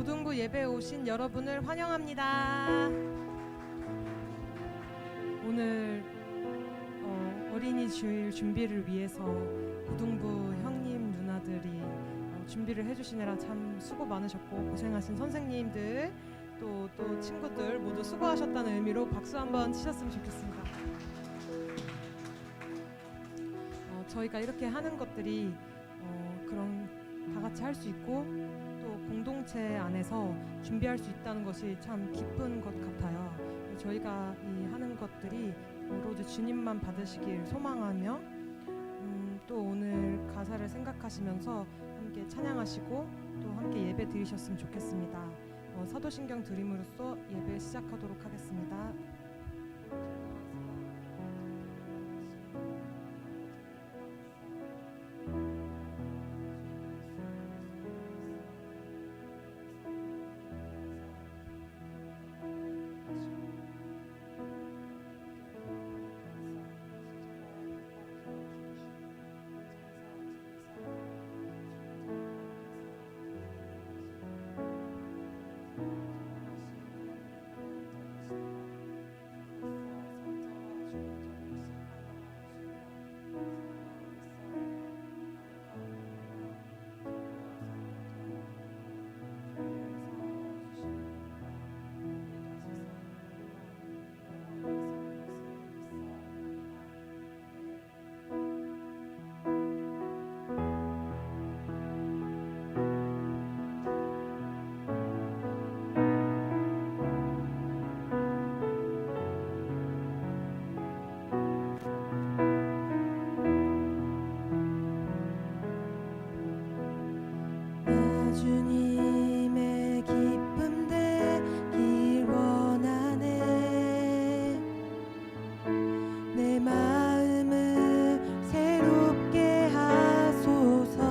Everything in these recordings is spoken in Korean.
고등부 예배에 오신 여러분을 환영합니다. 오늘 어린이 주일 준비를 위해서 고등부 형님 누나들이 준비를 해주시느라 참 수고 많으셨고, 고생하신 선생님들 또 친구들 모두 수고하셨다는 의미로 박수 한번 치셨으면 좋겠습니다. 저희가 이렇게 하는 것들이 그런 다 같이 할 수 있고 또 공동체 안에서 준비할 수 있다는 것이 참 기쁜 것 같아요. 저희가 이 하는 것들이 오로지 주님만 받으시길 소망하며 또 오늘 가사를 생각하시면서 함께 찬양하시고 또 함께 예배 드리셨으면 좋겠습니다. 사도신경 드림으로써 예배 시작하도록 하겠습니다. 주님의 기쁨 되길 원하네. 내 마음을 새롭게 하소서.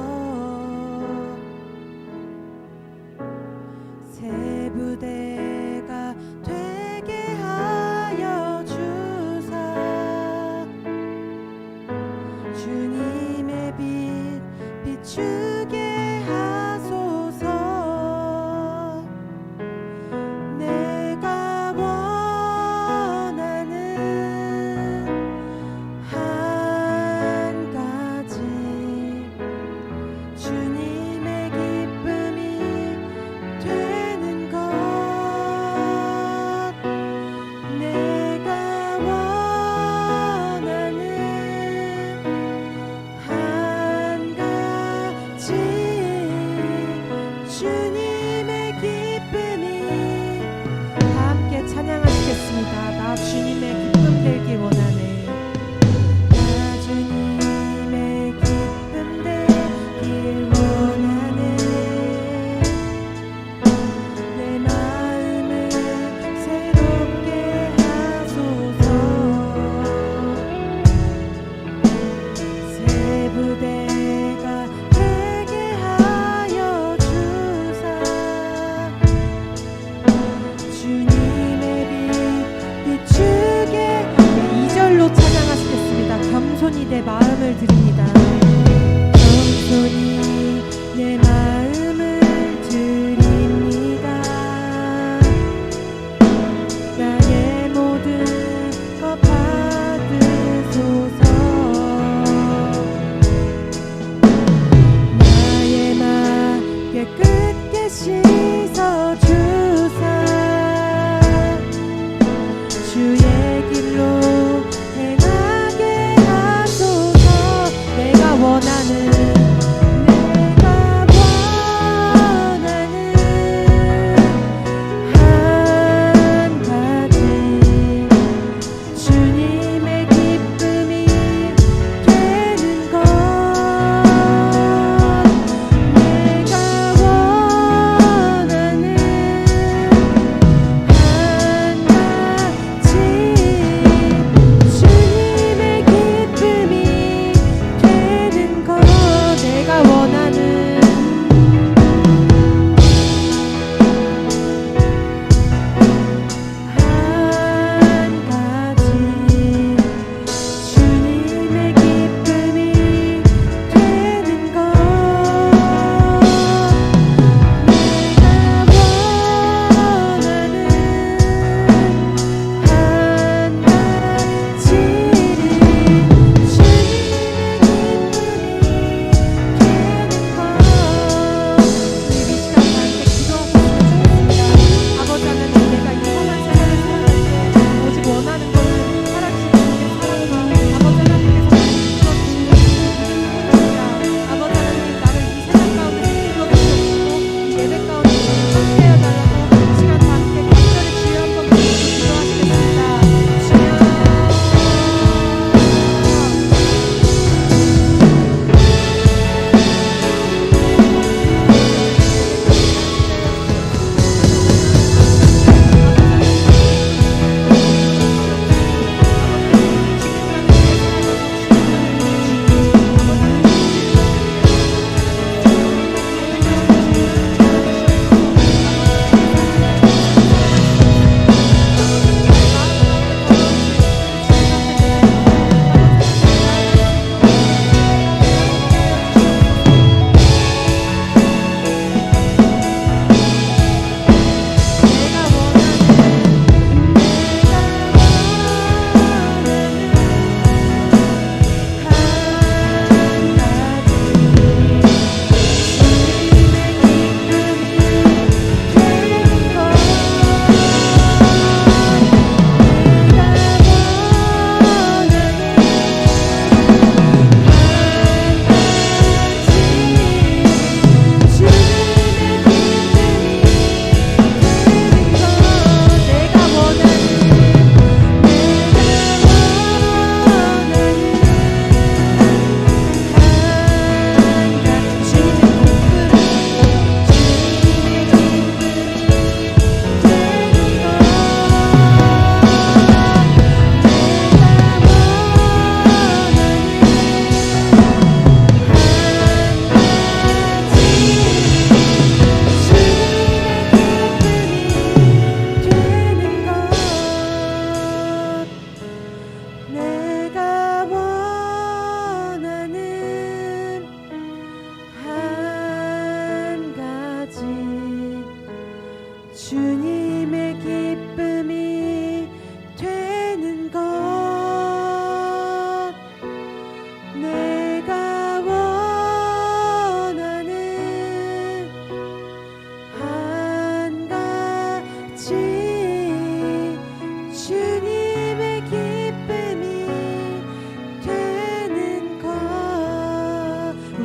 새 부대가 되게 하여 주사. 주님의 빛 비추게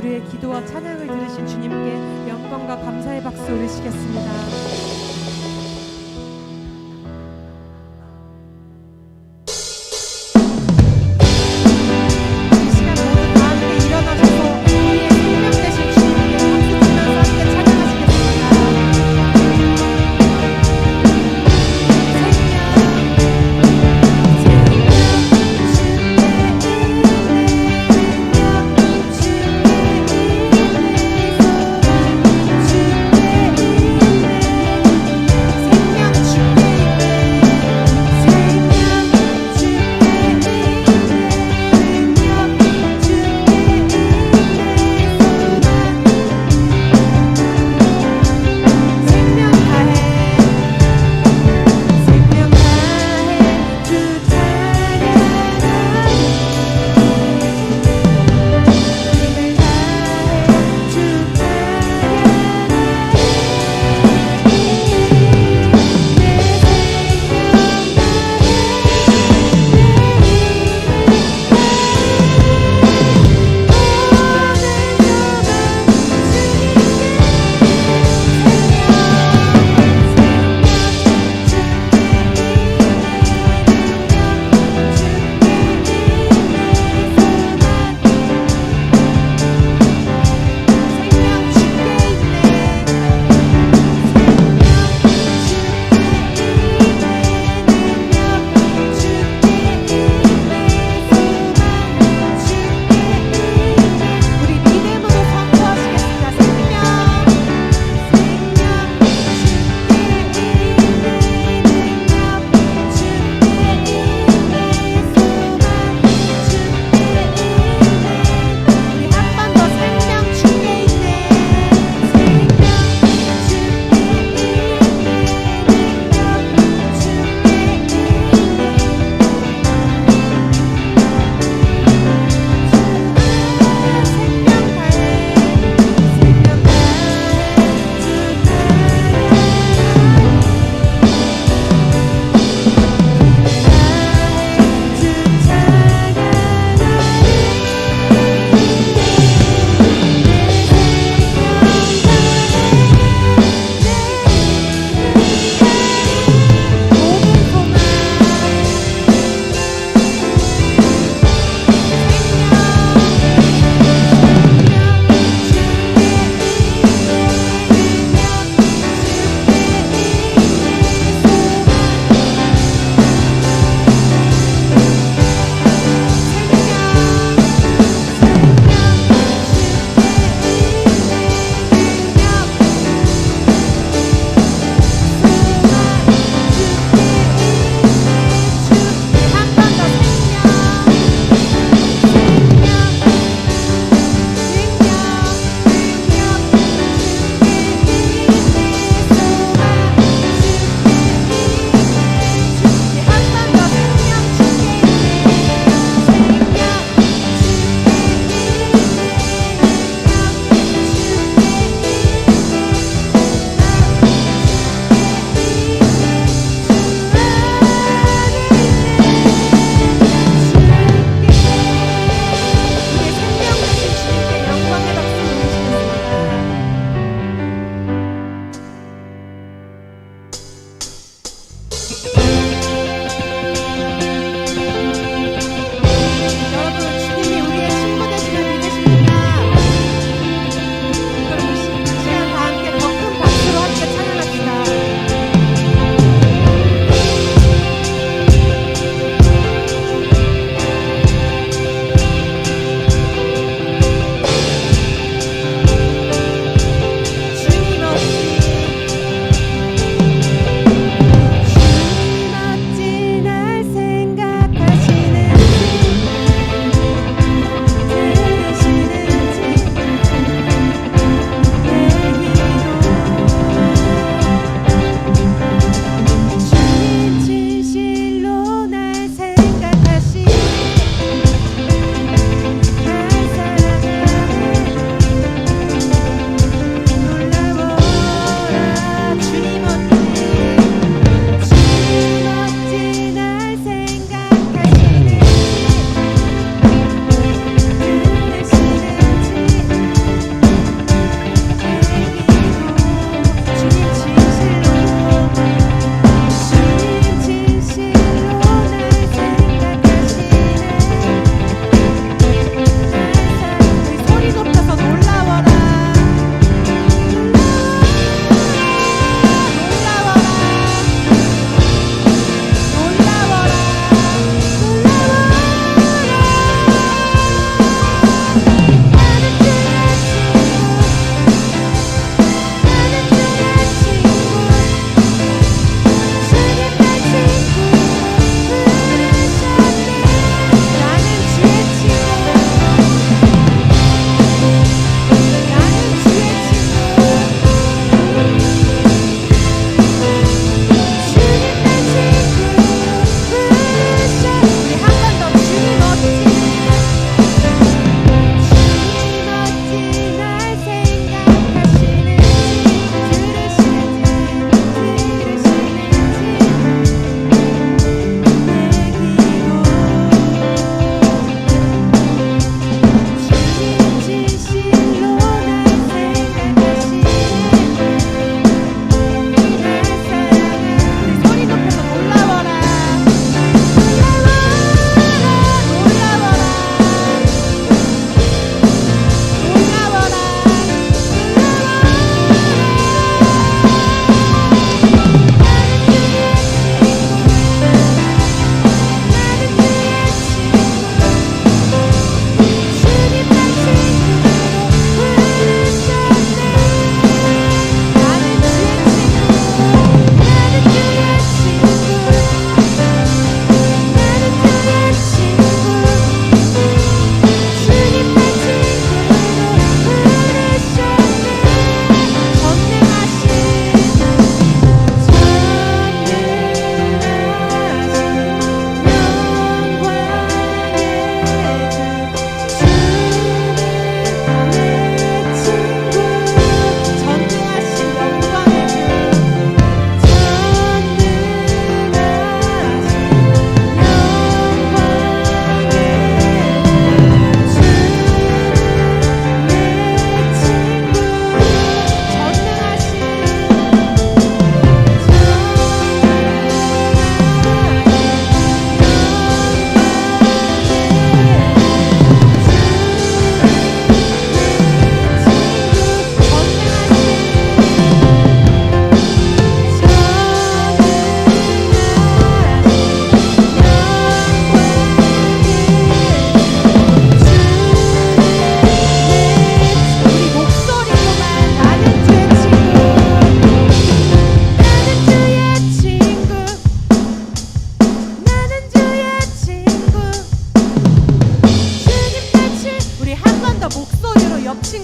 우리의 기도와 찬양을 들으신 주님께 영광과 감사의 박수 올리시겠습니다. 주의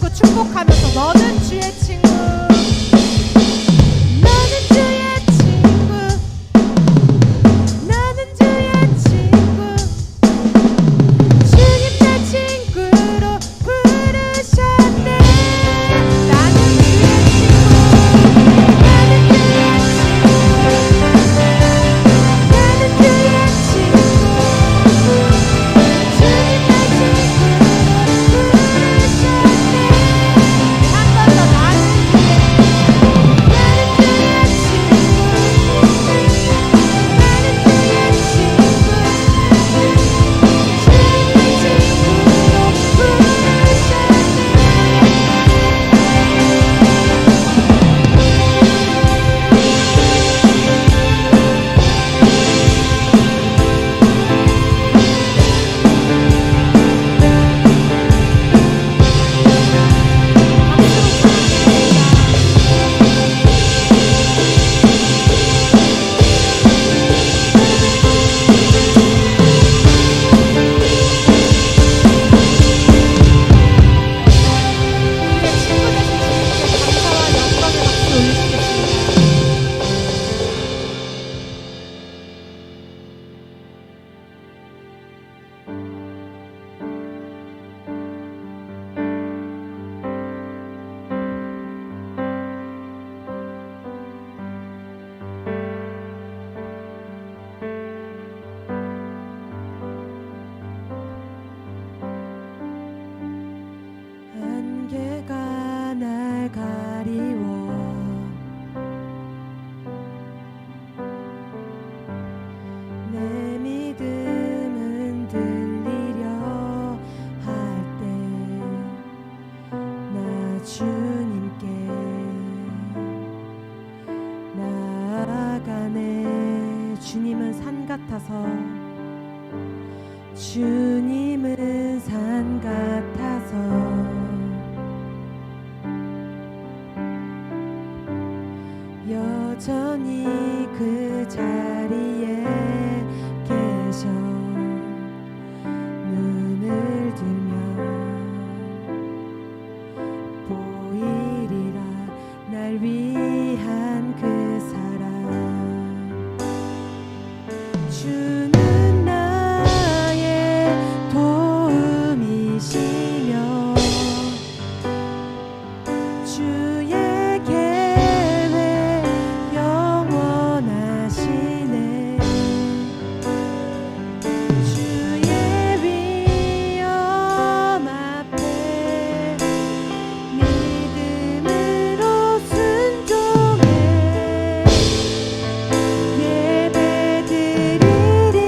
친구 축복하면서 너는 주의 친구, 너는 주의 친구, 너는 주의 친구, 주님 내 친구로 부르셨네. 나는 주의 친구, 나는 주의 친구, 나는 주의 친구, 주님 내 친구로 부르셨네. 한 번 더 나는 주의 안개가 날 가리워 내 믿음은 들리려 할 때 나 주님께 나아가네. 주님은 산 같아서, 주님은 산 같아서 여전히 그 자리에 계셔. 눈을 들면 보이리라 날 위한 그 사랑. 주는 나의 도움이시며 주의 계획 영원하시네. 주의 위엄 앞에 믿음으로 순종해 예배드리리.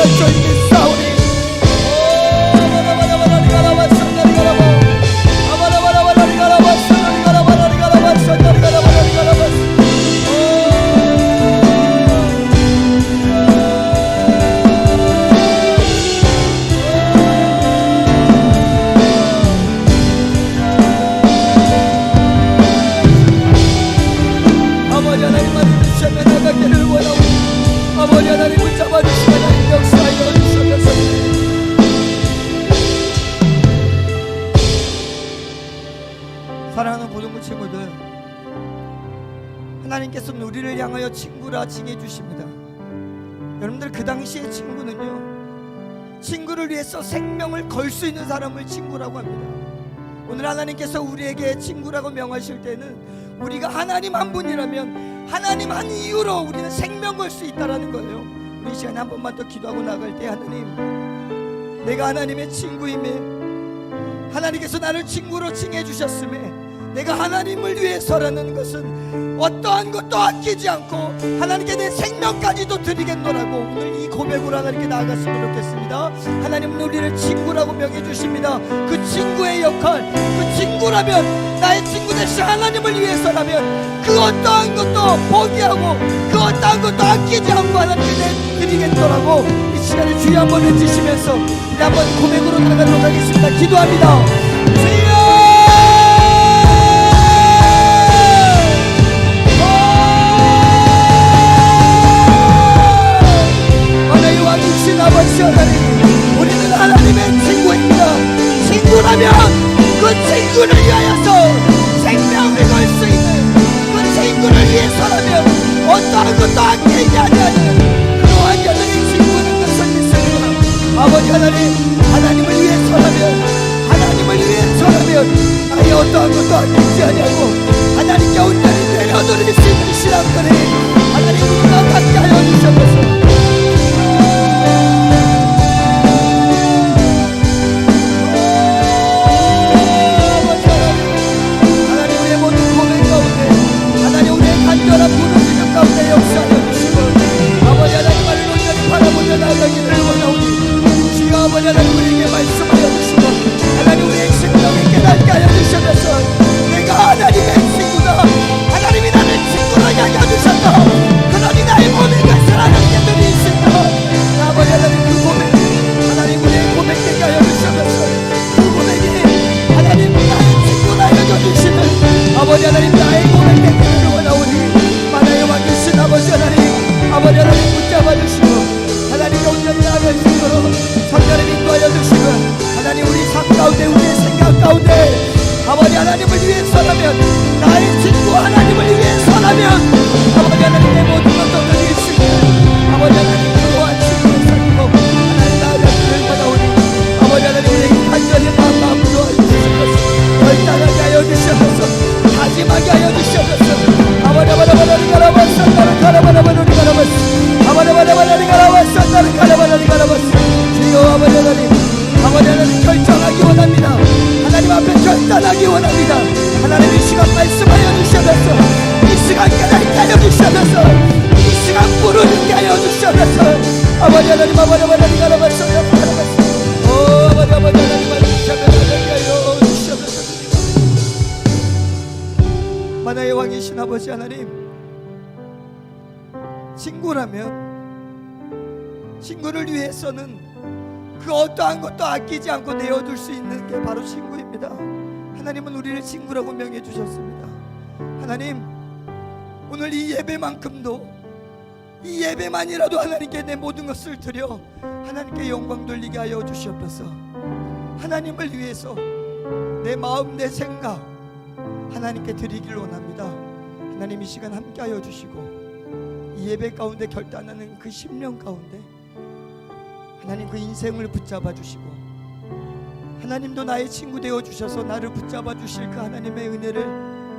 줄 믿사오니 사랑하는 고등부 친구들, 하나님께서는 우리를 향하여 친구라 칭해 주십니다. 여러분들, 그 당시의 친구는요, 친구를 위해서 생명을 걸 수 있는 사람을 친구라고 합니다. 오늘 하나님께서 우리에게 친구라고 명하실 때는 우리가 하나님 한 분이라면 하나님 한 이유로 우리는 생명 걸 수 있다라는 거예요. 우리 이 시간에 한 번만 더 기도하고 나갈 때, 하나님, 내가 하나님의 친구임에, 하나님께서 나를 친구로 칭해 주셨음에, 내가 하나님을 위해서라는 것은 어떠한 것도 아끼지 않고 하나님께 내 생명까지도 드리겠노라고 오늘 이 고백으로 하나님께 나아갔으면 좋겠습니다. 하나님은 우리를 친구라고 명해 주십니다. 그 친구의 역할, 그 친구라면, 나의 친구 대신 하나님을 위해서라면 그 어떠한 것도 포기하고 그 어떠한 것도 아끼지 않고 하나님께 드리겠노라고 이 시간에 주여 한번 외치시면서 우리 한번 고백으로 나가도록 하겠습니다. 기도합니다. 주여! 아버지 하나님, 우리는 하나님의 친구입니다. 친구라면 그 친구를 위하여서 생명을 걸 수 있는, 그 친구를 위해서라면 어떠한 것도 아끼지 아니하는 그러한 여전히 친구는 것을 믿습니다. 아버지 하나님, 하나님을 위해서라면, 하나님을 위해서라면 나의 어떠한 것도 아끼지 아니하고 하나님께 온전히 내려드릴 수 있는 신앙들이 하나님 우리가 갖게 하여 주셔서 간절한 부르짖음 가운데 역사하여 주시고 아버지 하나님을 온전히 바라보며 나아가기를 원하오니 주여 아버지 하나님 우리에게 말씀하여 주시고 하나님 우리의 심령을 깨닫게 하여 주셔서 내가 하나님의 친구다, 하나님이 나를 친구로 여겨주셨다, 그러니 나의 고백을 사랑하게 들이 있습니다. 아버지 하나님 그 고백, 하나님 우리의 고백되게 하여 주셔서 그 고백이 하나님 나의 친구라 여겨주시는 아버지 하나님 나의 고백되기를 원하오니 아버지 하나님, 아버지 하나님 붙잡아 주시고 하나님께 온전히 나아갈 수 있도록 성령을 인도하여 주시고 하나님 우리 삶 가운데, 우리의 생각 가운데 아버지 하나님을 위해서라면, 나의 친구 하나님을 위해서라면 아버지 하나님 내 모든 것도 드릴 수 있는 아버지 하나님 그러한 친구를 사귀고 하나님 나아가기를 원하오니 아버지 하나님 우리에게 간절히 마음으로 하여 주셔서 결단하게 하여 주셔서 다짐하게 하여 주셔서 아버지 하나님 주여 아버지 하나님, 아버지 하나님 결정하기 원합니다. 하나님 앞에 결단하기 원합니다. 하나님 이 시간 말씀하여 주셔서 이 시간 깨닫게 하여 주셔서 이 시간 부르게 하여 주셔서 아버지 하나님, 아버지 하나님 아버지 하나님 하여 주셔서 만화의 왕이신 아버지 하나님, 친구라면 친구를 위해서는 그 어떠한 것도 아끼지 않고 내어둘 수 있는 게 바로 친구입니다. 하나님은 우리를 친구라고 명해 주셨습니다. 하나님 오늘 이 예배만큼도, 이 예배만이라도 하나님께 내 모든 것을 드려 하나님께 영광 돌리게 하여 주시옵소서. 하나님을 위해서 내 마음, 내 생각 하나님께 드리기를 원합니다. 하나님 이 시간 함께 하여 주시고 이 예배 가운데 결단하는 그 심령 가운데 하나님 그 인생을 붙잡아 주시고 하나님도 나의 친구 되어 주셔서 나를 붙잡아 주실 그 하나님의 은혜를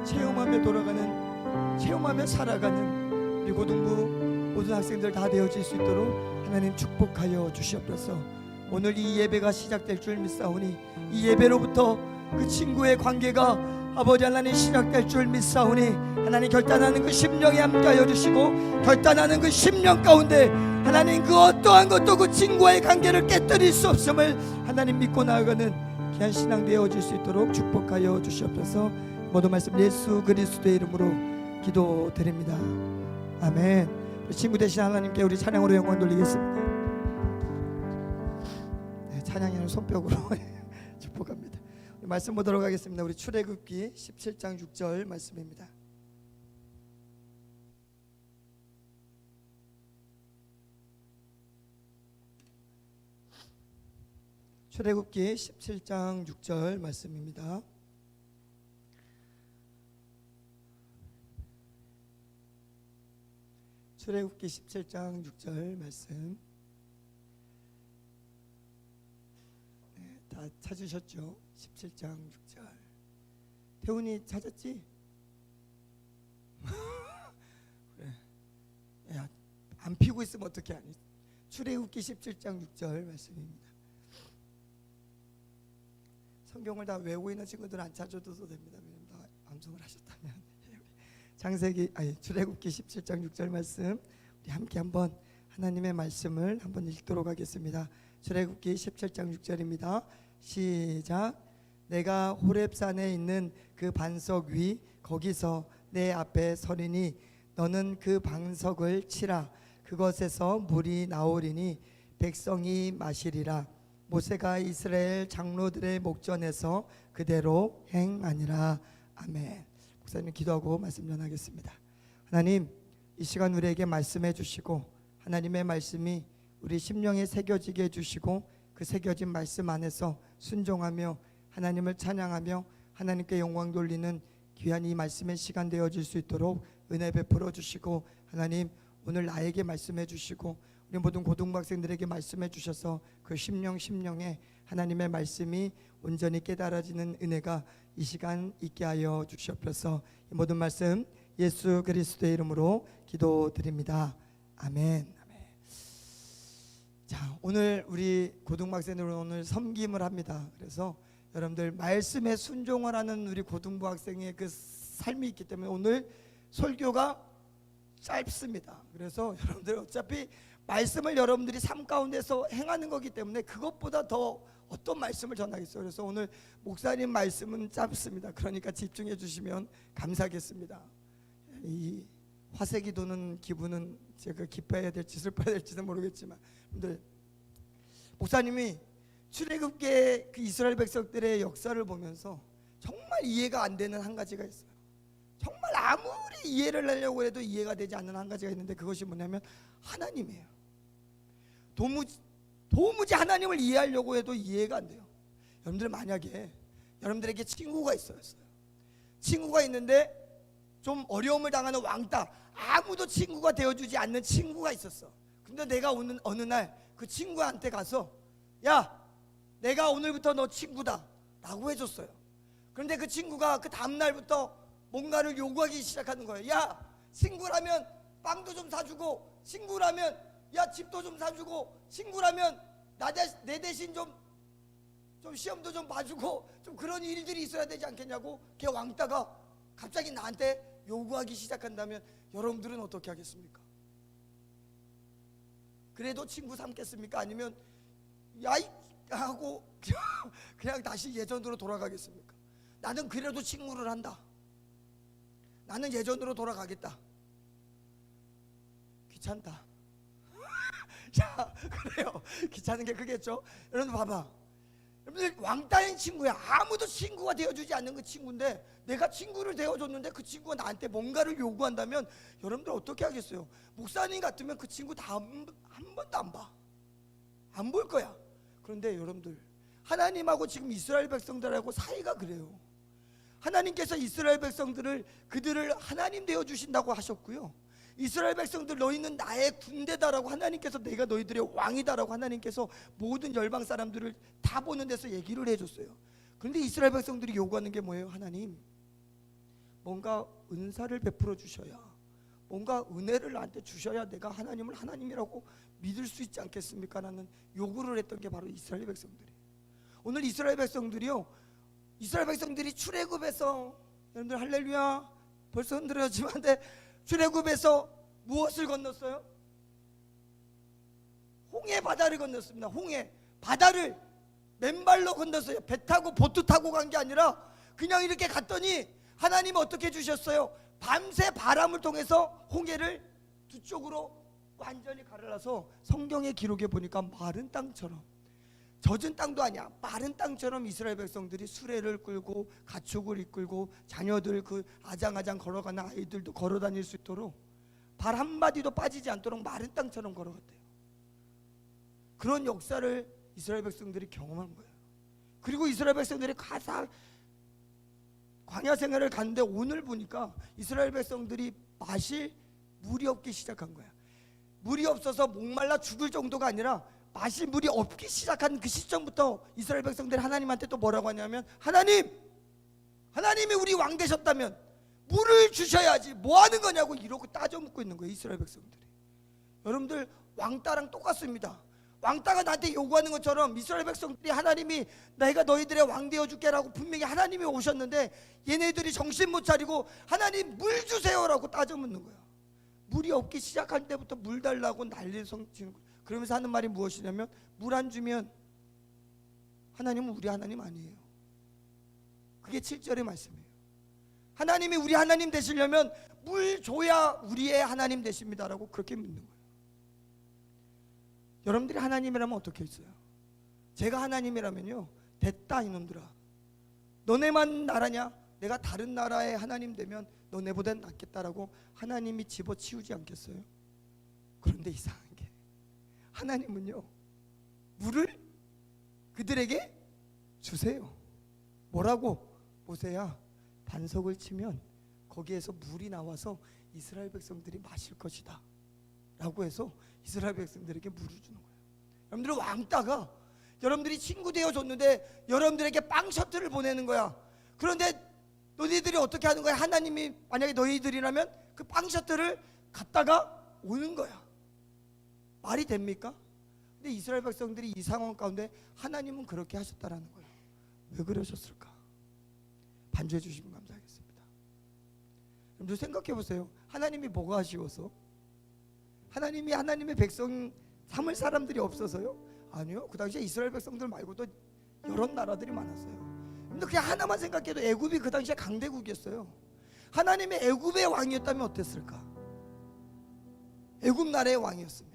체험하며 돌아가는, 체험하며 살아가는 우리 고등부 모든 학생들 다 되어질 수 있도록 하나님 축복하여 주시옵소서. 오늘 이 예배가 시작될 줄 믿사오니 이 예배로부터 그 친구의 관계가 아버지 하나님 시작될 줄 믿사오니 하나님 결단하는 그 심령에 함께하여 주시고 결단하는 그 심령 가운데 하나님 그 어떠한 것도 그 친구와의 관계를 깨뜨릴 수 없음을 하나님 믿고 나아가는 귀한 신앙 되어질 수 있도록 축복하여 주시옵소서. 모든 말씀 예수 그리스도의 이름으로 기도드립니다. 아멘. 우리 친구 되신 하나님께 우리 찬양으로 영광 돌리겠습니다. 네, 찬양이는 손뼉으로 축복합니다. 우리 말씀 보도록 하겠습니다. 우리 출애굽기 17장 6절 말씀입니다. 출애굽기 17장 6절 말씀입니다. 출애굽기 17장 6절 말씀. 네, 다 찾으셨죠? 17장 6절. 태훈이 찾았지? 그래. 야, 안 피고 있으면 어떻게 하니? 출애굽기 17장 6절 말씀입니다. 성경을 다 외우고 있는 친구들은 안 찾아도 됩니다. 다 암송을 하셨다면. 출애굽기 17장 6절 말씀 우리 함께 한번 하나님의 말씀을 한번 읽도록 하겠습니다. 출애굽기 17장 6절입니다. 시작. 내가 호렙산에 있는 그 반석 위 거기서 내 앞에 서리니 너는 그 반석을 치라. 그것에서 물이 나오리니 백성이 마시리라. 모세가 이스라엘 장로들의 목전에서 그대로 행하니라. 아멘. 목사님 기도하고 말씀 전하겠습니다. 하나님, 이 시간 우리에게 말씀해 주시고 하나님의 말씀이 우리 심령에 새겨지게 해주시고 그 새겨진 말씀 안에서 순종하며 하나님을 찬양하며 하나님께 영광 돌리는 귀한 이 말씀의 시간 되어질 수 있도록 은혜 베풀어 주시고 하나님 오늘 나에게 말씀해 주시고 우리 모든 고등학생들에게 말씀해 주셔서 그 심령에 하나님의 말씀이 온전히 깨달아지는 은혜가 이 시간 있게 하여 주시옵소서. 이 모든 말씀 예수 그리스도의 이름으로 기도드립니다. 아멘. 자, 오늘 우리 고등학생들은 오늘 섬김을 합니다. 그래서 여러분들 말씀에 순종을 하는 우리 고등부 학생의 그 삶이 있기 때문에 오늘 설교가 짧습니다. 그래서 여러분들 어차피 말씀을 여러분들이 삶 가운데서 행하는 거기 때문에 그것보다 더 어떤 말씀을 전하겠어요. 그래서 오늘 목사님 말씀은 짧습니다. 그러니까 집중해 주시면 감사하겠습니다. 이 화색이 도는 기분은 제가 기뻐해야 될지 슬퍼해야 될지는 모르겠지만 여러분들 목사님이 출애굽기의 그 이스라엘 백성들의 역사를 보면서 정말 이해가 안 되는 한 가지가 있어요. 정말 아무리 이해를 하려고 해도 이해가 되지 않는 한 가지가 있는데 그것이 뭐냐면 하나님이에요. 도무지 하나님을 이해하려고 해도 이해가 안 돼요. 여러분들 만약에 여러분들에게 친구가 있었어요. 친구가 있는데 좀 어려움을 당하는 왕따, 아무도 친구가 되어주지 않는 친구가 있었어. 근데 내가 어느 날 그 친구한테 가서 야, 내가 오늘부터 너 친구다 라고 해줬어요. 그런데 그 친구가 그 다음날부터 뭔가를 요구하기 시작하는 거예요. 야, 친구라면 빵도 좀 사주고, 친구라면 야 집도 좀 사주고, 친구라면 내 대신 좀 시험도 좀 봐주고, 좀 그런 일들이 있어야 되지 않겠냐고 걔 왕따가 갑자기 나한테 요구하기 시작한다면 여러분들은 어떻게 하겠습니까? 그래도 친구 삼겠습니까? 아니면 야이 하고 그냥 다시 예전으로 돌아가겠습니까? 나는 그래도 친구를 한다. 나는 예전으로 돌아가겠다. 귀찮다. 자, 그래요. 귀찮은 게 크겠죠. 여러분 봐봐. 여러분들 왕따인 친구야. 아무도 친구가 되어주지 않는 그 친구인데 내가 친구를 되어줬는데 그 친구가 나한테 뭔가를 요구한다면 여러분들 어떻게 하겠어요? 목사님 같으면 그 친구 한 번도 안 봐. 안 볼 거야. 그런데 여러분들 하나님하고 지금 이스라엘 백성들하고 사이가 그래요. 하나님께서 이스라엘 백성들을 그들을 하나님 되어주신다고 하셨고요. 이스라엘 백성들 너희는 나의 군대다라고 하나님께서 내가 너희들의 왕이다라고 하나님께서 모든 열방 사람들을 다 보는 데서 얘기를 해줬어요. 그런데 이스라엘 백성들이 요구하는 게 뭐예요? 하나님 뭔가 은사를 베풀어 주셔야, 뭔가 은혜를 나한테 주셔야 내가 하나님을 하나님이라고 믿을 수 있지 않겠습니까? 라는 요구를 했던 게 바로 이스라엘 백성들이에요. 오늘 이스라엘 백성들이요, 이스라엘 백성들이 출애굽에서 여러분들 할렐루야 벌써 흔들어지면 안 돼. 출애굽에서 무엇을 건넜어요? 홍해 바다를 건넜습니다. 홍해 바다를 맨발로 건넜어요. 배 타고 보트 타고 간 게 아니라 그냥 이렇게 갔더니 하나님은 어떻게 해주셨어요? 밤새 바람을 통해서 홍해를 두 쪽으로 완전히 가르라서 성경의 기록에 보니까 마른 땅처럼, 젖은 땅도 아니야, 마른 땅처럼 이스라엘 백성들이 수레를 끌고 가축을 이끌고 자녀들, 그 아장아장 걸어가는 아이들도 걸어 다닐 수 있도록 발 한마디도 빠지지 않도록 마른 땅처럼 걸어갔대요. 그런 역사를 이스라엘 백성들이 경험한 거예요. 그리고 이스라엘 백성들이 광야 생활을 갔는데 오늘 보니까 이스라엘 백성들이 마실 물이 없기 시작한 거야. 물이 없어서 목말라 죽을 정도가 아니라 마실 물이 없기 시작한 그 시점부터 이스라엘 백성들이 하나님한테 또 뭐라고 하냐면, 하나님이 우리 왕 되셨다면 물을 주셔야지 뭐 하는 거냐고 이러고 따져 묻고 있는 거예요, 이스라엘 백성들이. 여러분들, 왕따랑 똑같습니다. 왕따가 나한테 요구하는 것처럼 이스라엘 백성들이 하나님이 내가 너희들의 왕 되어줄게라고 분명히 하나님이 오셨는데 얘네들이 정신 못 차리고 하나님 물 주세요라고 따져 묻는 거야. 물이 없기 시작할 때부터 물 달라고 난리를 치는 거야. 그러면서 하는 말이 무엇이냐면, 물 안 주면 하나님은 우리 하나님 아니에요. 그게 7절의 말씀이에요. 하나님이 우리 하나님 되시려면 물 줘야 우리의 하나님 되십니다라고 그렇게 묻는 거예요. 여러분들이 하나님이라면 어떻게 했어요? 제가 하나님이라면요, 됐다 이놈들아, 너네만 나라냐? 내가 다른 나라의 하나님 되면 너네보단 낫겠다라고 하나님이 집어치우지 않겠어요? 그런데 이상한 게, 하나님은요 물을 그들에게 주세요. 뭐라고? 모세야, 반석을 치면 거기에서 물이 나와서 이스라엘 백성들이 마실 것이다 라고 해서 이스라엘 백성들에게 물을 주는 거예요. 여러분들, 왕따가 여러분들이 친구 되어줬는데 여러분들에게 빵 셔틀을 보내는 거야. 그런데 너희들이 어떻게 하는 거야? 하나님이 만약에 너희들이라면 그 빵 셔틀을 갖다가 오는 거야. 말이 됩니까? 근데 이스라엘 백성들이 이 상황 가운데 하나님은 그렇게 하셨다라는 거예요. 왜 그러셨을까? 반주해 주시면 감사하겠습니다. 여러분들 생각해 보세요. 하나님이 뭐가 아쉬워서? 하나님이 하나님의 백성 삼을 사람들이 없어서요? 아니요. 그 당시에 이스라엘 백성들 말고도 여러 나라들이 많았어요. 근데 그냥 하나만 생각해도 애굽이 그 당시에 강대국이었어요. 하나님의 애굽의 왕이었다면 어땠을까? 애굽 나라의 왕이었으면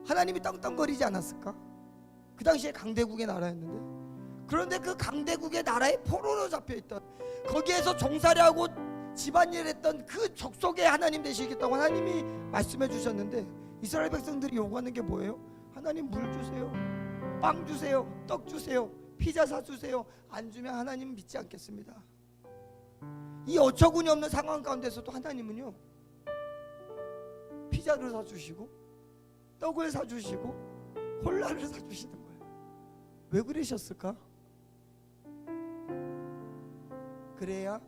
하나님이 땅땅거리지 않았을까? 그 당시에 강대국의 나라였는데. 그런데 그 강대국의 나라에 포로로 잡혀있던, 거기에서 종살이하고 집안일 했던 그 족속의 하나님 되시겠다고 하나님이 말씀해 주셨는데, 이스라엘 백성들이 요구하는 게 뭐예요? 하나님 물 주세요, 빵 주세요, 떡 주세요, 피자 사주세요. 안 주면 하나님 믿지 않겠습니다. 이 어처구니 없는 상황 가운데서도 하나님은요 피자를 사주시고 떡을 사주시고 콜라를 사주시는 거예요. 왜 그러셨을까? 그래야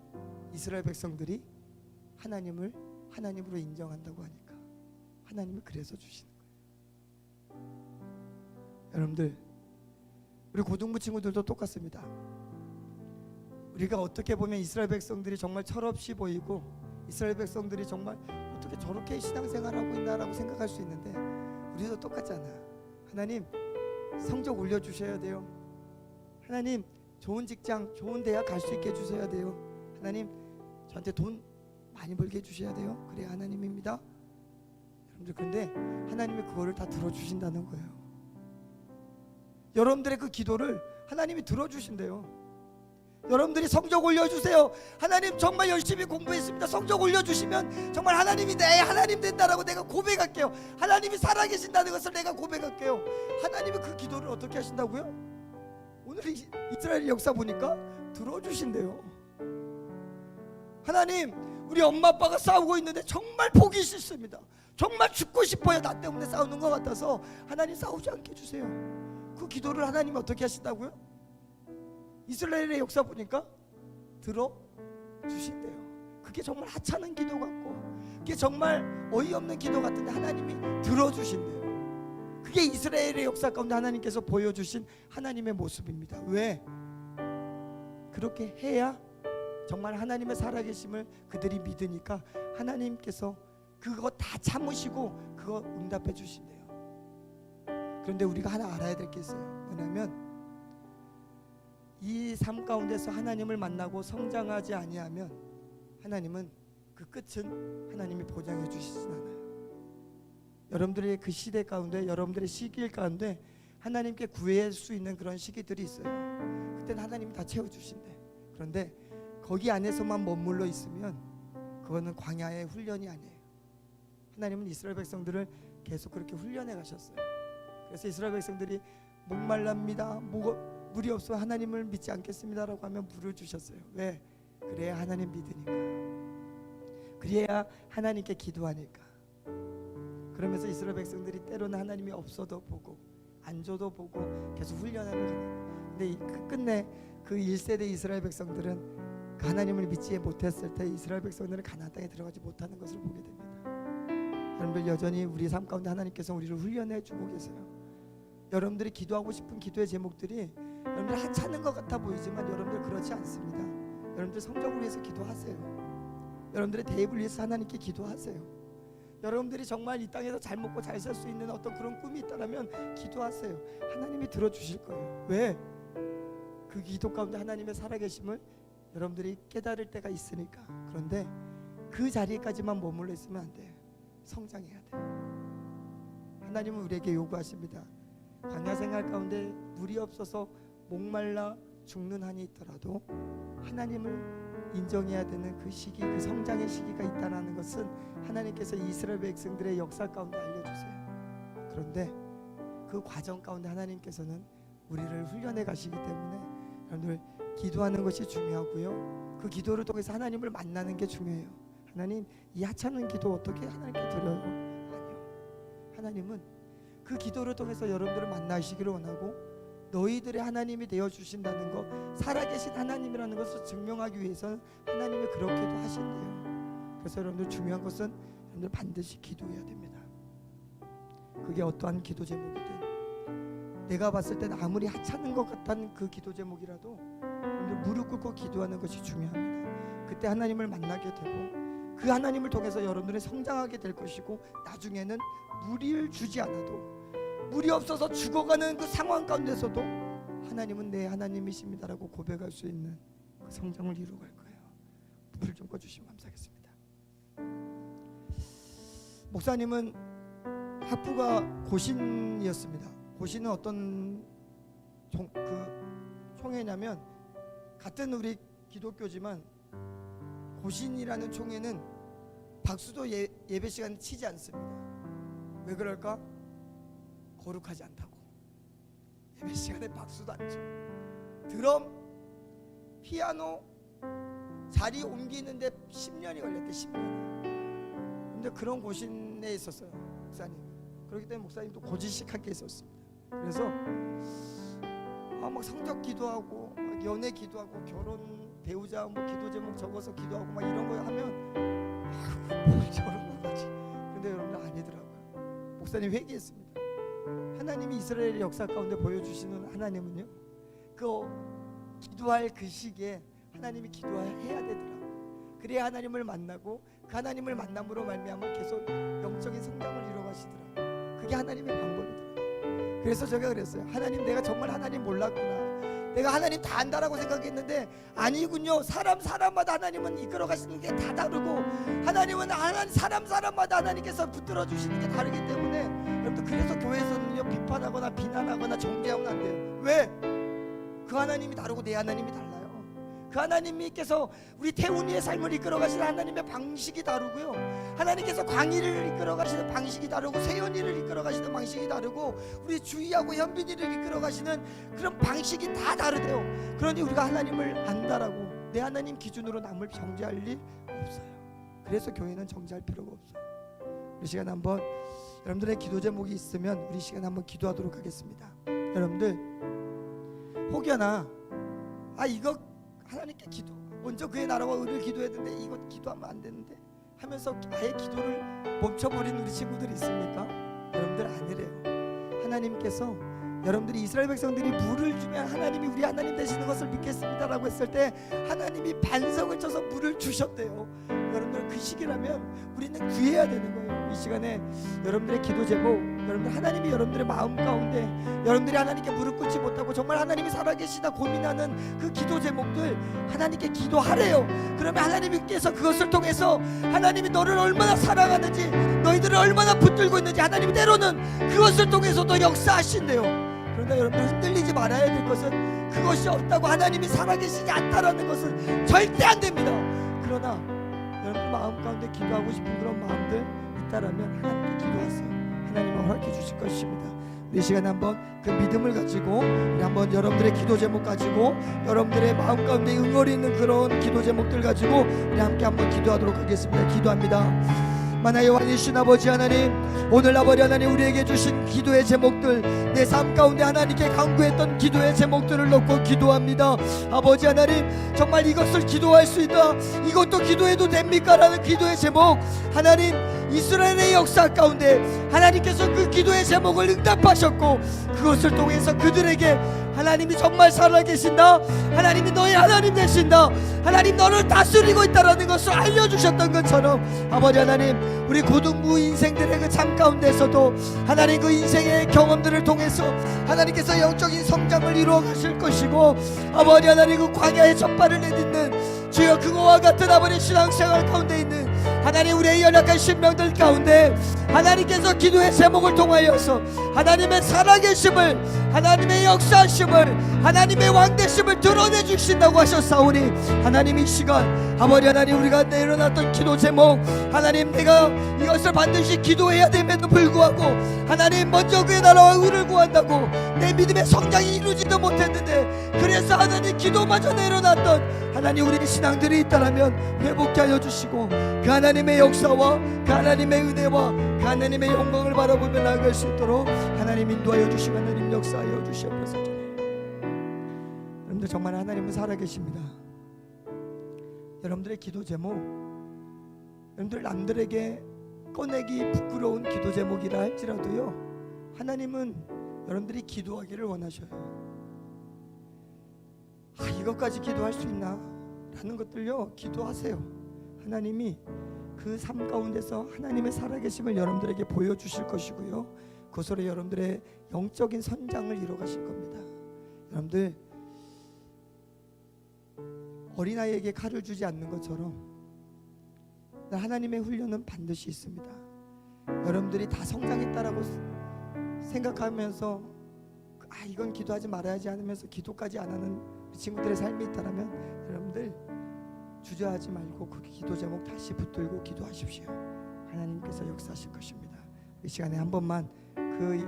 이스라엘 백성들이 하나님을 하나님으로 인정한다고 하니까 하나님이 그래서 주시는 거예요. 여러분들, 우리 고등부 친구들도 똑같습니다. 우리가 어떻게 보면 이스라엘 백성들이 정말 철없이 보이고 이스라엘 백성들이 정말 어떻게 저렇게 신앙생활하고 있나라고 생각할 수 있는데, 우리도 똑같잖아. 하나님 성적 올려주셔야 돼요. 하나님 좋은 직장, 좋은 대학 갈 수 있게 해주셔야 돼요. 하나님 저한테 돈 많이 벌게 해주셔야 돼요. 그래야 하나님입니다. 여러분들, 그런데 하나님이 그거를 다 들어주신다는 거예요. 여러분들의 그 기도를 하나님이 들어주신대요. 여러분들이 성적 올려주세요. 하나님 정말 열심히 공부했습니다. 성적 올려주시면 정말 하나님이 내 하나님 된다라고 내가 고백할게요. 하나님이 살아계신다는 것을 내가 고백할게요. 하나님이 그 기도를 어떻게 하신다고요? 오늘 이스라엘 역사 보니까 들어주신대요. 하나님, 우리 엄마 아빠가 싸우고 있는데 정말 보기 싫습니다. 정말 죽고 싶어요. 나 때문에 싸우는 것 같아서 하나님 싸우지 않게 해주세요. 그 기도를 하나님이 어떻게 하신다고요? 이스라엘의 역사 보니까 들어주신대요. 그게 정말 하찮은 기도 같고 그게 정말 어이없는 기도 같은데 하나님이 들어주신대요. 그게 이스라엘의 역사 가운데 하나님께서 보여주신 하나님의 모습입니다. 왜? 그렇게 해야 정말 하나님의 살아계심을 그들이 믿으니까 하나님께서 그거 다 참으시고 그거 응답해 주신대요. 그런데 우리가 하나 알아야 될 게 있어요. 뭐냐면 이 삶 가운데서 하나님을 만나고 성장하지 아니하면 하나님은 그 끝은 하나님이 보장해 주시진 않아요. 여러분들의 그 시대 가운데, 여러분들의 시기 가운데 하나님께 구할 수 있는 그런 시기들이 있어요. 그때는 하나님이 다 채워주신대. 그런데 거기 안에서만 머물러 있으면 그거는 광야의 훈련이 아니에요. 하나님은 이스라엘 백성들을 계속 그렇게 훈련해 가셨어요. 그래서 이스라엘 백성들이 목말랍니다, 물이 없어 하나님을 믿지 않겠습니다라고 하면 물을 주셨어요. 왜? 그래야 하나님 믿으니까, 그래야 하나님께 기도하니까. 그러면서 이스라엘 백성들이 때로는 하나님이 없어도 보고 안 줘도 보고 계속 훈련하는 거예요. 근데 끝내 그 1세대 이스라엘 백성들은 그 하나님을 믿지 못했을 때 이스라엘 백성들은 가나안 땅에 들어가지 못하는 것을 보게 됩니다. 여러분들 여전히 우리 삶 가운데 하나님께서 우리를 훈련해 주고 계세요. 여러분들이 기도하고 싶은 기도의 제목들이 여러분들 하찮은 것 같아 보이지만 여러분들 그렇지 않습니다. 여러분들 성적을 위해서 기도하세요. 여러분들의 대입을 위해서 하나님께 기도하세요. 여러분들이 정말 이 땅에서 잘 먹고 잘 살 수 있는 어떤 그런 꿈이 있다면 기도하세요. 하나님이 들어주실 거예요. 왜? 그 기도 가운데 하나님의 살아계심을 여러분들이 깨달을 때가 있으니까. 그런데 그 자리까지만 머물러 있으면 안 돼요. 성장해야 돼요. 하나님은 우리에게 요구하십니다. 광야 생활 가운데 물이 없어서 목말라 죽는 한이 있더라도 하나님을 인정해야 되는 그 시기, 그 성장의 시기가 있다는 것은 하나님께서 이스라엘 백성들의 역사 가운데 알려주세요. 그런데 그 과정 가운데 하나님께서는 우리를 훈련해 가시기 때문에 여러분들 기도하는 것이 중요하고요. 그 기도를 통해서 하나님을 만나는 게 중요해요. 하나님, 이 하찮은 기도 어떻게 하나님께 드려요? 아니요. 하나님은 그 기도를 통해서 여러분들을 만나시기를 원하고 너희들의 하나님이 되어주신다는 것, 살아계신 하나님이라는 것을 증명하기 위해서는 하나님이 그렇게도 하신대요. 그래서 여러분들 중요한 것은 여러분들 반드시 기도해야 됩니다. 그게 어떠한 기도 제목이든 내가 봤을 때는 아무리 하찮은 것 같다는 그 기도 제목이라도 여러분들 무릎 꿇고 기도하는 것이 중요합니다. 그때 하나님을 만나게 되고 그 하나님을 통해서 여러분들이 성장하게 될 것이고 나중에는 물을 주지 않아도 물이 없어서 죽어가는 그 상황 가운데서도 하나님은 내 하나님이십니다라고 고백할 수 있는 그 성장을 이루어갈 거예요. 불 좀 꺼주시면 감사하겠습니다. 목사님은 학부가 고신이었습니다. 고신은 어떤 총회냐면 같은 우리 기독교지만 고신이라는 총회는 박수도 예배 시간에 치지 않습니다. 왜 그럴까? 거룩하지 않다고. 예배 시간에 박수도 안 쳐. 드럼, 피아노 자리 옮기는데 10년이 걸렸대. 10년. 근데 그런 고신에 있었어요, 목사님. 그렇기 때문에 목사님도 고지식하게 있었습니다. 그래서 막 성적 기도하고 막 연애 기도하고 결혼 배우자 뭐 기도 제목 적어서 기도하고 막 이런 거 하면 뭐 저런 거 가지. 근데 여러분들 아니더라고요. 목사님 회개했습니다. 하나님이 이스라엘의 역사 가운데 보여주시는 하나님은요, 그 기도할 그 시기에 하나님이 기도해야 되더라고요. 그래야 하나님을 만나고 그 하나님을 만남으로 말미암아 계속 영적인 성장을 이루어가시더라고요. 그게 하나님의 방법이더라고요. 그래서 제가 그랬어요. 하나님, 내가 정말 하나님 몰랐구나. 내가 하나님 다 안다라고 생각했는데 아니군요. 사람마다 하나님은 이끌어 가시는 게 다 다르고 하나님은 사람마다 하나님께서 붙들어 주시는 게 다르기 때문에 여러분들, 그래서 교회에서는요 비판하거나 비난하거나 정죄하면 안 돼요. 왜? 그 하나님이 다르고 내 하나님이 달라요. 그 하나님께서 우리 태훈이의 삶을 이끌어 가시는 하나님의 방식이 다르고요, 하나님께서 광희를 이끌어 가시는 방식이 다르고 세연이를 이끌어 가시는 방식이 다르고 우리 주희하고 현빈이를 이끌어 가시는 그런 방식이 다 다르대요. 그러니 우리가 하나님을 안다라고 내 하나님 기준으로 남을 정죄할 일 없어요. 그래서 교회는 정죄할 필요가 없어요. 우리 시간 한번, 여러분들의 기도 제목이 있으면 우리 시간 한번 기도하도록 하겠습니다. 여러분들 혹여나 이거 하나님께 기도, 먼저 그의 나라와 의를 기도해야 되는데 이거 기도하면 안 되는데 하면서 아예 기도를 멈춰버린 우리 친구들이 있습니까? 여러분들 아니래요. 하나님께서 여러분들이 이스라엘 백성들이 물을 주면 하나님이 우리 하나님 되시는 것을 믿겠습니다라고 했을 때 하나님이 반석을 쳐서 물을 주셨대요. 여러분들 그 시기라면 우리는 구해야 되는 거예요. 이 시간에 여러분들의 기도 제목, 여러분들 하나님이 여러분들의 마음 가운데 여러분들이 하나님께 무릎 꿇지 못하고 정말 하나님이 살아계시다 고민하는 그 기도 제목들 하나님께 기도하래요. 그러면 하나님께서 그것을 통해서 하나님이 너를 얼마나 사랑하는지, 너희들을 얼마나 붙들고 있는지 하나님이 때로는 그것을 통해서도 역사하신대요. 그러나 여러분들 흔들리지 말아야 될 것은 그것이 없다고 하나님이 살아계시지 않다라는 것은 절대 안 됩니다. 그러나 여러분 마음 가운데 기도하고 싶은 그런 마음들 있다라면 하나님께 기도하세요. 하나님은 허락해 주실 것입니다. 우리 이 시간에 한번 그 믿음을 가지고 우리 한번 여러분들의 기도 제목 가지고 여러분들의 마음 가운데 응어리 있는 그런 기도 제목들 가지고 우리 함께 한번 기도하도록 하겠습니다. 기도합니다. 만화의 왕이신 아버지 하나님, 오늘 아버지 하나님 우리에게 주신 기도의 제목들, 내 삶 가운데 하나님께 간구했던 기도의 제목들을 놓고 기도합니다. 아버지 하나님, 정말 이것을 기도할 수 있다, 이것도 기도해도 됩니까? 라는 기도의 제목, 하나님 이스라엘의 역사 가운데 하나님께서 그 기도의 제목을 응답하셨고 그것을 통해서 그들에게 하나님이 정말 살아계신다, 하나님이 너의 하나님 되신다, 하나님 너를 다스리고 있다라는 것을 알려주셨던 것처럼 아버지 하나님 우리 고등부 인생들의 그 삶 가운데서도 하나님 그 인생의 경험들을 통해서 하나님께서 영적인 성장을 이루어 가실 것이고 아버지 하나님 그 광야의 첫발을 내딛는 주여 그거와 같은 아버지 신앙생활 가운데 있는 하나님 우리의 연약한 심령들 가운데 하나님께서 기도의 제목을 통하여서 하나님의 살아계심을, 하나님의 역사하심을, 하나님의 왕되심을 드러내 주신다고 하셨사오니 하나님 이 시간 아버지 하나님 우리가 내려놨던 기도 제목, 하나님 내가 이것을 반드시 기도해야 됨에도 불구하고 하나님 먼저 그의 나라와 의를 구한다고 내 믿음의 성장이 이루지도 못했는데 그래서 하나님 기도마저 내려놨던 하나님 우리의 신앙들이 있다라면 회복케 하여 주시고 그 하나님의 역사와 그 하나님의 은혜와 그 하나님의 영광을 바라보며 나아갈 수 있도록 하나님 인도하여 주시고 하나님 역사하여 주시옵소서. 여러분들 정말 하나님은 살아계십니다. 여러분들의 기도 제목, 여러분들 남들에게 꺼내기 부끄러운 기도 제목이라 할지라도요 하나님은 여러분들이 기도하기를 원하셔요. 이것까지 기도할 수 있나? 라는 것들요 기도하세요. 하나님이 그 삶 가운데서 하나님의 살아계심을 여러분들에게 보여주실 것이고요 그것으로 여러분들의 영적인 선장을 이루어 가실 겁니다. 여러분들 어린아이에게 칼을 주지 않는 것처럼 하나님의 훈련은 반드시 있습니다. 여러분들이 다 성장했다라고 생각하면서 이건 기도하지 말아야지 하면서 기도까지 안 하는 친구들의 삶이 있다면 여러분들 주저하지 말고 그 기도 제목 다시 붙들고 기도하십시오. 하나님께서 역사하실 것입니다. 이 시간에 한 번만 그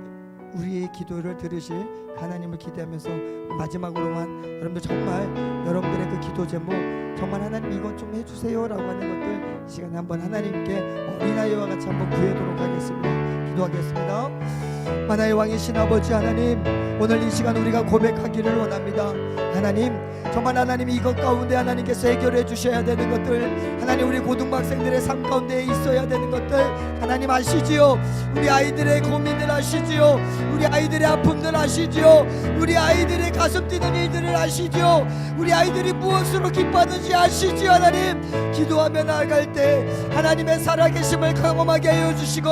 우리의 기도를 들으실 하나님을 기대하면서 마지막으로만 여러분들 정말 여러분들의 그 기도 제목 정말 하나님 이것 좀 해주세요 라고 하는 것들 이 시간에 한번 하나님께 어린아이와 같이 한번 구하도록 하겠습니다. 기도하겠습니다. 만화의 왕이신 아버지 하나님, 오늘 이 시간 우리가 고백하기를 원합니다. 하나님 정말 하나님이 이것 가운데 하나님께서 해결해 주셔야 되는 것들, 하나님 우리 고등학생들의 삶 가운데 있어야 되는 것들 하나님 아시지요. 우리 아이들의 고민들 아시지요. 우리 아이들의 아픔들 아시지요. 우리 아이들의 가슴 뛰는 일들을 아시지요. 우리 아이들이 무엇으로 기뻐하는지 아시지요. 하나님 기도하며 나아갈 때 하나님의 살아계심을 경험하게 하여 주시고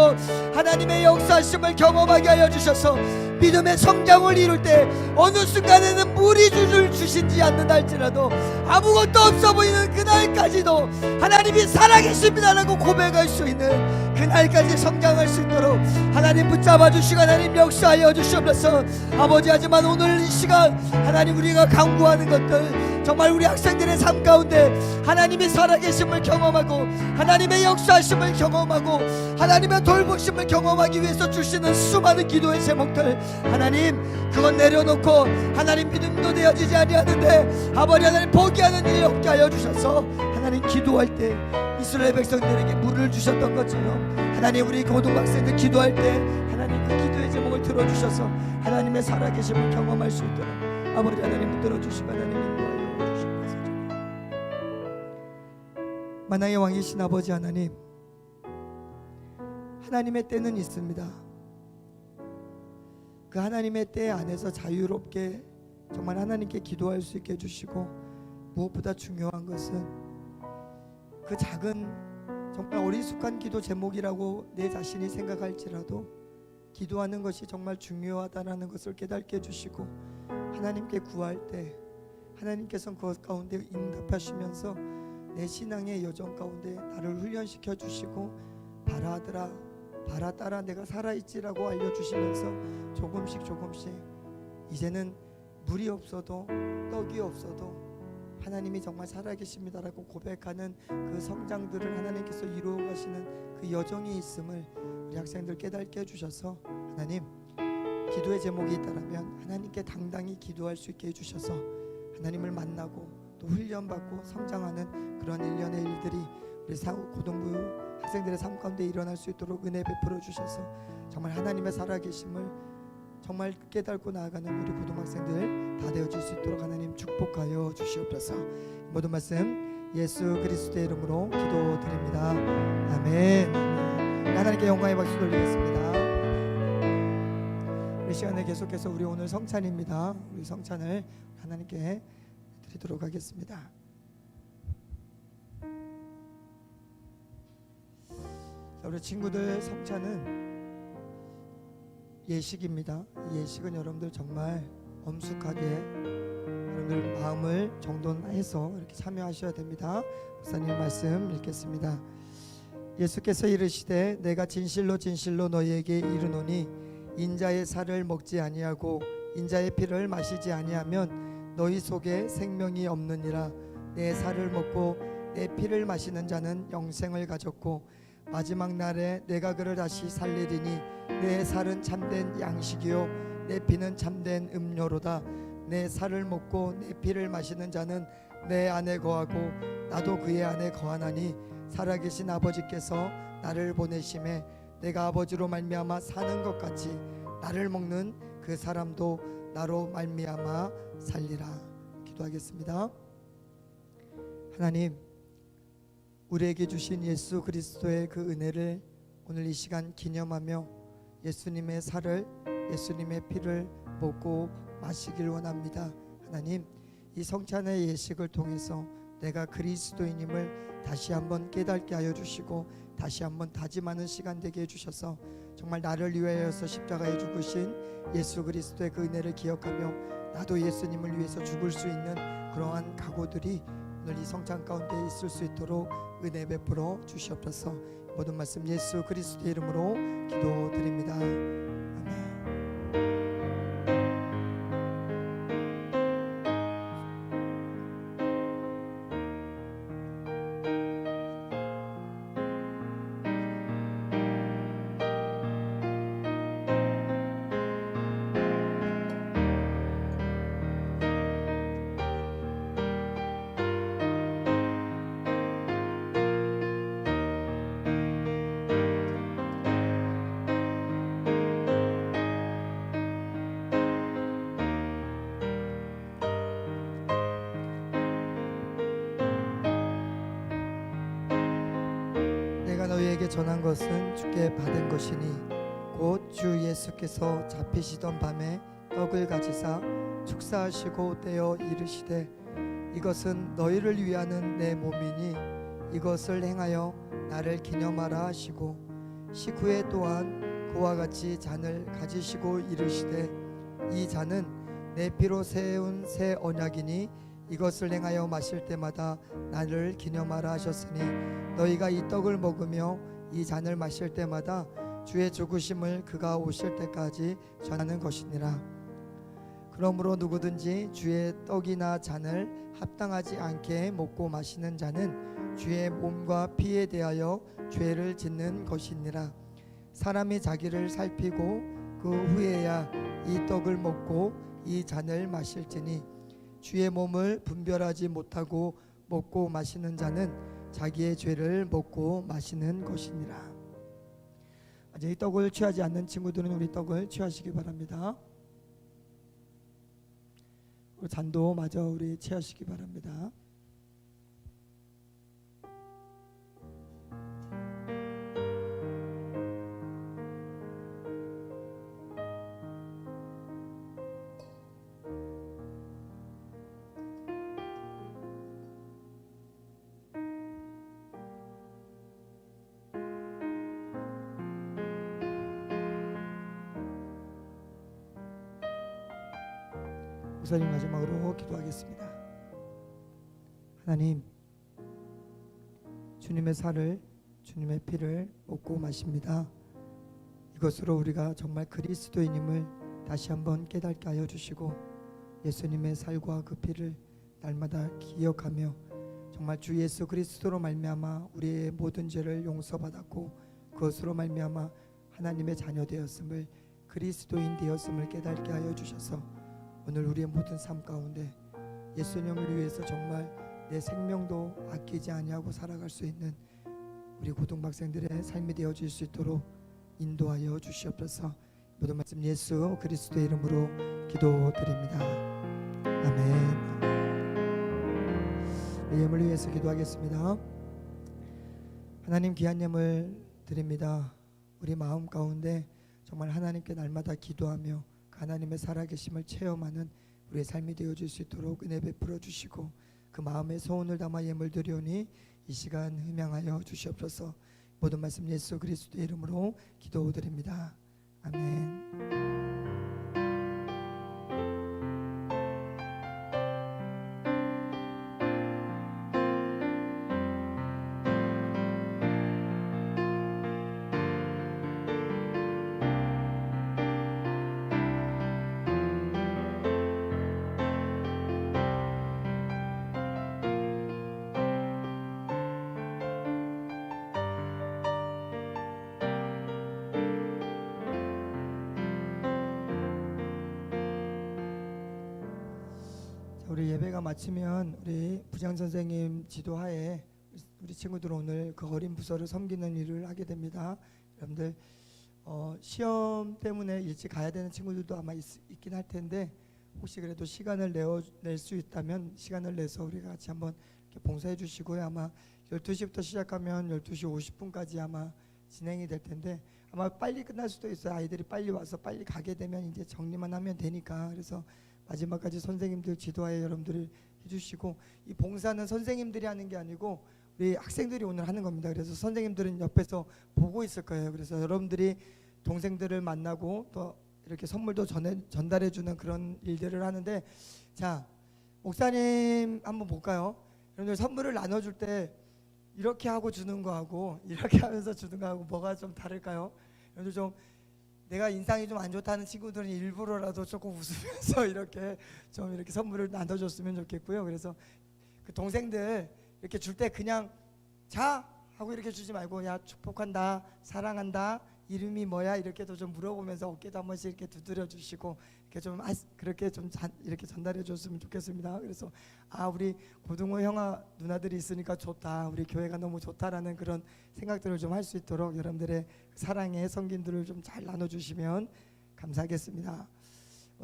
하나님의 역사심을 경험하게 하여 주셔서 믿음의 성장을 이룰 때 어느 순간에는 물이 줄을 주신지 않는다 할지라도 아무것도 없어 보이는 그날까지도 하나님이 살아계십니다라고 고백할 수 있는 그날까지 성장할 수 있도록 하나님 붙잡아 주시고 하나님 역사하여 주시옵소서. 아버지 하지만 오늘 이 시간 하나님 우리가 간구하는 것들 정말 우리 학생들의 삶 가운데 하나님이 살아계심을 경험하고 하나님의 역사하심을 경험하고 하나님의 돌보심을 경험하기 위해서 주시는 수많은 기도의 제목들 하나님 그건 내려놓고 하나님 믿음도 되어지지 아니하는데 아버지 하나님 포기하는 일이 없게 하여 주셔서 하나님 기도할 때 이스라엘 백성들에게 물을 주셨던 것처럼 하나님 우리 고등학생들 기도할 때 하나님 그 기도의 제목을 들어주셔서 하나님의 살아계심을 경험할 수 있도록 아버지 하나님 붙들어 주시고 하나님 인도하여 주시옵소서. 만왕의 왕이신 아버지 하나님, 하나님의 때는 있습니다. 그 하나님의 때 안에서 자유롭게 정말 하나님께 기도할 수 있게 해주시고, 무엇보다 중요한 것은 그 작은 정말 어리숙한 기도 제목이라고 내 자신이 생각할지라도 기도하는 것이 정말 중요하다는 것을 깨닫게 해주시고, 하나님께 구할 때 하나님께서는 그것 가운데 응답하시면서 내 신앙의 여정 가운데 나를 훈련시켜 주시고, 바라 아들아 바라 딸아 내가 살아있지라고 알려주시면서 조금씩 이제는 물이 없어도 떡이 없어도 하나님이 정말 살아계십니다라고 고백하는 그 성장들을 하나님께서 이루어 가시는 그 여정이 있음을 우리 학생들 깨닫게 해주셔서, 하나님 기도의 제목이 있다라면 하나님께 당당히 기도할 수 있게 해주셔서 하나님을 만나고 또 훈련받고 성장하는 그런 일련의 일들이 우리 고등부 학생들의 삶 가운데 일어날 수 있도록 은혜 베풀어 주셔서 정말 하나님의 살아계심을 정말 깨닫고 나아가는 우리 고등학생들 다 되어질 수 있도록 하나님 축복하여 주시옵소서. 모든 말씀 예수 그리스도의 이름으로 기도드립니다. 아멘. 하나님께 영광의 박수 돌리겠습니다. 이 시간에 계속해서 우리 오늘 성찬입니다. 우리 성찬을 하나님께 드리도록 하겠습니다. 우리 친구들 성찬은 예식입니다. 이 예식은 여러분들 정말 엄숙하게 여러분들 마음을 정돈해서 이렇게 참여하셔야 됩니다. 목사님 말씀 읽겠습니다. 예수께서 이르시되 내가 진실로 진실로 너희에게 이르노니 인자의 살을 먹지 아니하고 인자의 피를 마시지 아니하면 너희 속에 생명이 없느니라. 내 살을 먹고 내 피를 마시는 자는 영생을 가졌고 마지막 날에 내가 그를 다시 살리리니 내 살은 참된 양식이요 내 피는 참된 음료로다. 내 살을 먹고 내 피를 마시는 자는 내 안에 거하고 나도 그의 안에 거하나니 살아계신 아버지께서 나를 보내심에 내가 아버지로 말미암아 사는 것 같이 나를 먹는 그 사람도 나로 말미암아 살리라. 기도하겠습니다. 하나님, 우리에게 주신 예수 그리스도의 그 은혜를 오늘 이 시간 기념하며 예수님의 살을 예수님의 피를 먹고 마시길 원합니다. 하나님, 이 성찬의 예식을 통해서 내가 그리스도인임을 다시 한번 깨닫게 하여 주시고 다시 한번 다짐하는 시간 되게 해주셔서 정말 나를 위하여서 십자가에 죽으신 예수 그리스도의 그 은혜를 기억하며 나도 예수님을 위해서 죽을 수 있는 그러한 각오들이 오늘 이 성찬 가운데 있을 수 있도록 은혜 베풀어 주시옵소서. 모든 말씀 예수 그리스도의 이름으로 기도드립니다. 아멘. 너희에게 전한 것은 주께 받은 것이니 곧 주 예수께서 잡히시던 밤에 떡을 가지사 축사하시고 떼어 이르시되 이것은 너희를 위하는 내 몸이니 이것을 행하여 나를 기념하라 하시고 식후에 또한 그와 같이 잔을 가지시고 이르시되 이 잔은 내 피로 세운 새 언약이니 이것을 행하여 마실 때마다 나를 기념하라 하셨으니 너희가 이 떡을 먹으며 이 잔을 마실 때마다 주의 죽으심을 그가 오실 때까지 전하는 것이니라. 그러므로 누구든지 주의 떡이나 잔을 합당하지 않게 먹고 마시는 자는 주의 몸과 피에 대하여 죄를 짓는 것이니라. 사람이 자기를 살피고 그 후에야 이 떡을 먹고 이 잔을 마실지니 주의 몸을 분별하지 못하고 먹고 마시는 자는 자기의 죄를 먹고 마시는 것이니라. 아직 이 떡을 취하지 않는 친구들은 우리 떡을 취하시기 바랍니다. 잔도 마저 우리 취하시기 바랍니다. 목사님 마지막으로 기도하겠습니다. 하나님, 주님의 살을, 주님의 피를 먹고 마십니다. 이것으로 우리가 정말 그리스도인임을 다시 한번 깨닫게 하여 주시고 예수님의 살과 그 피를 날마다 기억하며 정말 주 예수 그리스도로 말미암아 우리의 모든 죄를 용서받았고 그것으로 말미암아 하나님의 자녀 되었음을, 그리스도인 되었음을 깨닫게 하여 주셔서 오늘 우리의 모든 삶 가운데 예수님을 위해서 정말 내 생명도 아끼지 아니하고 살아갈 수 있는 우리 고등학생들의 삶이 되어질 수 있도록 인도하여 주시옵소서. 모든 말씀 예수 그리스도의 이름으로 기도드립니다. 아멘. 예물을 위해서 기도하겠습니다. 하나님, 귀한 예물 드립니다. 우리 마음 가운데 정말 하나님께 날마다 기도하며 하나님의 살아계심을 체험하는 우리의 삶이 되어질 수 있도록 은혜 베풀어 주시고 그 마음의 소원을 담아 예물 드리오니 이 시간 흠양하여 주시옵소서. 모든 말씀 예수 그리스도의 이름으로 기도드립니다. 아멘. 우리 예배가 마치면 우리 부장 선생님 지도하에 우리 친구들 오늘 그 어린 부서를 섬기는 일을 하게 됩니다. 여러분들 시험 때문에 일찍 가야 되는 친구들도 아마 있긴 할 텐데 혹시 그래도 시간을 낼 수 있다면 시간을 내서 우리가 같이 한번 이렇게 봉사해 주시고요. 아마 12시부터 시작하면 12시 50분까지 아마 진행이 될 텐데 아마 빨리 끝날 수도 있어요. 아이들이 빨리 와서 빨리 가게 되면 이제 정리만 하면 되니까. 그래서 마지막까지 선생님들 지도하에 여러분들이 해주시고, 이 봉사는 선생님들이 하는 게 아니고 우리 학생들이 오늘 하는 겁니다. 그래서 선생님들은 옆에서 보고 있을 거예요. 그래서 여러분들이 동생들을 만나고 또 이렇게 선물도 전달해 주는 그런 일들을 하는데, 자, 목사님 한번 볼까요? 여러분들 선물을 나눠줄 때 이렇게 하고 주는 거하고 이렇게 하면서 주는 거하고 뭐가 좀 다를까요? 여러분들 좀 내가 인상이 좀 안 좋다는 친구들은 일부러라도 조금 웃으면서 이렇게 좀 이렇게 선물을 나눠줬으면 좋겠고요. 그래서 그 동생들 이렇게 줄 때 그냥 자 하고 이렇게 주지 말고 야 축복한다, 사랑한다, 이름이 뭐야 이렇게도 좀 물어보면서 어깨도 한 번씩 이렇게 두드려 주시고 이렇게 좀 그렇게 좀 이렇게 전달해 줬으면 좋겠습니다. 그래서 우리 고등어 형아 누나들이 있으니까 좋다, 우리 교회가 너무 좋다라는 그런 생각들을 좀 할 수 있도록 여러분들의 사랑의 성김들을 좀 잘 나눠주시면 감사하겠습니다.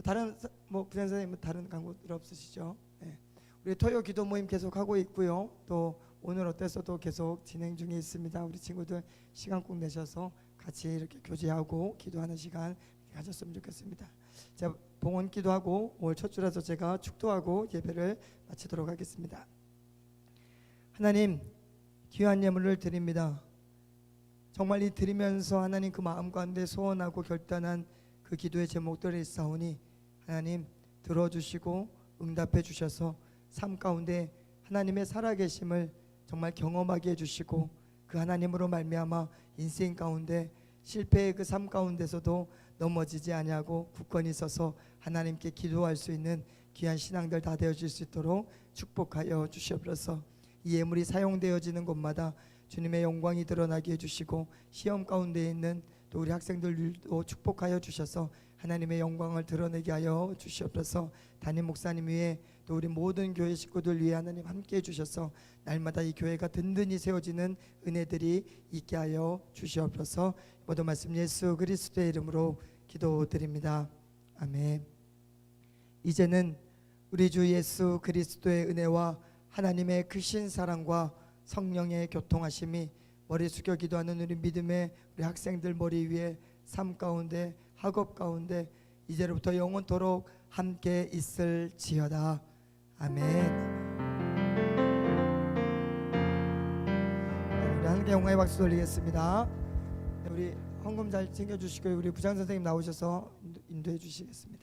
다른 부장 선생님 다른 광고들 없으시죠? 네. 우리 토요 기도 모임 계속 하고 있고요. 또 오늘 어때서도 계속 진행 중에 있습니다. 우리 친구들 시간 꼭 내셔서 같이 이렇게 교제하고 기도하는 시간 가졌으면 좋겠습니다. 제가 봉헌 기도하고 올 첫 주라서 제가 축도하고 예배를 마치도록 하겠습니다. 하나님, 귀한 예물을 드립니다. 정말 이 드리면서 하나님 그 마음 가운데 소원하고 결단한 그 기도의 제목들이 있사오니 하나님 들어주시고 응답해 주셔서 삶 가운데 하나님의 살아계심을 정말 경험하게 해주시고 그 하나님으로 말미암아 인생 가운데 실패의 그 삶 가운데서도 넘어지지 아니하고 굳건히 서서 하나님께 기도할 수 있는 귀한 신앙들 다 되어질 수 있도록 축복하여 주시옵소서. 이 예물이 사용되어지는 곳마다 주님의 영광이 드러나게 해주시고 시험 가운데 있는 또 우리 학생들도 축복하여 주셔서 하나님의 영광을 드러내게 하여 주시옵소서. 담임 목사님 위에 또 우리 모든 교회 식구들 위해 하나님 함께 해주셔서 날마다 이 교회가 든든히 세워지는 은혜들이 있게 하여 주시옵소서. 모든 말씀 예수 그리스도의 이름으로 기도드립니다. 아멘. 이제는 우리 주 예수 그리스도의 은혜와 하나님의 크신 사랑과 성령의 교통하심이 머리 숙여 기도하는 우리 믿음의 우리 학생들 머리 위에 삶 가운데 학업 가운데 이제로부터 영원토록 함께 있을지어다. 아멘. 우리 하나님께 영광의 박수 돌리겠습니다. 우리 헌금 잘 챙겨주시고 우리 부장 선생님 나오셔서 인도해 주시겠습니다.